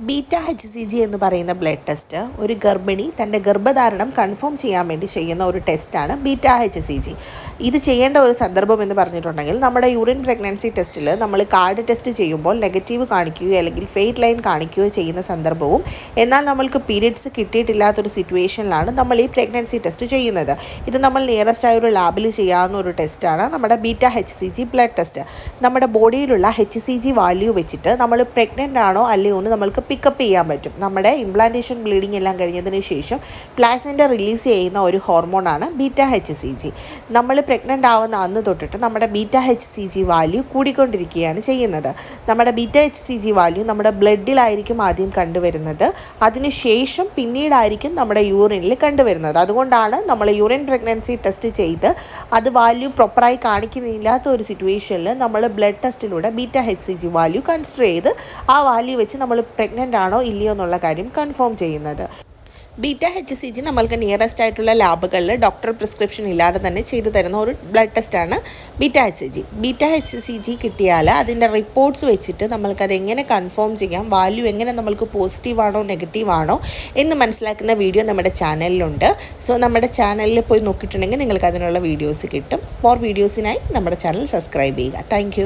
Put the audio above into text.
Beta H C G എന്ന് പറയുന്ന blood test ഒരു ഗർഭിണി തൻ്റെ ഗർഭധാരണം കൺഫേം ചെയ്യാൻ വേണ്ടി ചെയ്യുന്ന ഒരു ടെസ്റ്റാണ് ബീറ്റ എച്ച് സി ജി. ഇത് ചെയ്യേണ്ട ഒരു സന്ദർഭം എന്ന് പറഞ്ഞിട്ടുണ്ടെങ്കിൽ നമ്മുടെ യൂറിൻ പ്രഗ്നൻസി ടെസ്റ്റിൽ നമ്മൾ കാർഡ് ടെസ്റ്റ് ചെയ്യുമ്പോൾ നെഗറ്റീവ് കാണിക്കുകയോ അല്ലെങ്കിൽ ഫെയ്റ്റ് ലൈൻ കാണിക്കുകയോ ചെയ്യുന്ന സന്ദർഭവും, എന്നാൽ നമ്മൾക്ക് പീരിയഡ്സ് കിട്ടിയിട്ടില്ലാത്തൊരു സിറ്റുവേഷനിലാണ് നമ്മൾ ഈ പ്രഗ്നൻസി ടെസ്റ്റ് ചെയ്യുന്നത്. ഇത് നമ്മൾ നിയറസ്റ്റ് ആയ ഒരു ലാബിൽ ചെയ്യാവുന്ന ഒരു ടെസ്റ്റാണ് നമ്മുടെ beta H C G blood test. നമ്മുടെ ബോഡിയിലുള്ള എച്ച് സി ജി വാല്യൂ വെച്ചിട്ട് നമ്മൾ പ്രഗ്നൻ്റ് ആണോ അല്ലയോ എന്ന് നമ്മൾക്ക് പിക്കപ്പ് ചെയ്യാൻ പറ്റും. നമ്മുടെ ഇംപ്ലാന്റേഷൻ ബ്ലീഡിംഗ് എല്ലാം കഴിഞ്ഞതിന് ശേഷം പ്ലാസെൻ്റ റിലീസ് ചെയ്യുന്ന ഒരു ഹോർമോണാണ് ബീറ്റ എച്ച് സി ജി. നമ്മൾ പ്രഗ്നൻ്റ് ആവുന്ന അന്ന് തൊട്ടിട്ട് നമ്മുടെ beta H C G value കൂടിക്കൊണ്ടിരിക്കുകയാണ് ചെയ്യുന്നത്. നമ്മുടെ beta H C G value നമ്മുടെ ബ്ലഡിലായിരിക്കും ആദ്യം കണ്ടുവരുന്നത്, അതിനുശേഷം പിന്നീടായിരിക്കും നമ്മുടെ യൂറിനിൽ കണ്ടുവരുന്നത്. അതുകൊണ്ടാണ് നമ്മൾ യൂറിൻ പ്രഗ്നൻസി ടെസ്റ്റ് ചെയ്ത് അത് വാല്യൂ പ്രോപ്പറായി കാണിക്കുന്നില്ലാത്ത ഒരു സിറ്റുവേഷനിൽ നമ്മൾ ബ്ലഡ് ടെസ്റ്റിലൂടെ beta H C G value consider ചെയ്ത് ആ വാല്യൂ വെച്ച് നമ്മൾ പ്രഗ്നൻ്റ് ആണോ ഇല്ലയോ എന്നുള്ള കാര്യം കൺഫേം ചെയ്യുന്നത്. ബീറ്റ എച്ച് സി ജി നമ്മൾക്ക് നിയറസ്റ്റ് ആയിട്ടുള്ള ലാബുകളിൽ ഡോക്ടർ പ്രിസ്ക്രിപ്ഷൻ ഇല്ലാതെ തന്നെ ചെയ്തു തരുന്ന ഒരു ബ്ലഡ് ടെസ്റ്റാണ് beta H C G. Beta H C G കിട്ടിയാൽ അതിൻ്റെ റിപ്പോർട്ട്സ് വെച്ചിട്ട് നമ്മൾക്കത് എങ്ങനെ കൺഫേം ചെയ്യാം, വാല്യൂ എങ്ങനെ നമ്മൾക്ക് പോസിറ്റീവ് ആണോ നെഗറ്റീവ് ആണോ എന്ന് മനസ്സിലാക്കുന്ന വീഡിയോ നമ്മുടെ ചാനലിലുണ്ട്. സോ നമ്മുടെ ചാനലിൽ പോയി നോക്കിയിട്ടുണ്ടെങ്കിൽ നിങ്ങൾക്ക് അതിനുള്ള വീഡിയോസ് കിട്ടും. മോർ വീഡിയോസിനായി നമ്മുടെ ചാനൽ സബ്സ്ക്രൈബ് ചെയ്യുക. താങ്ക്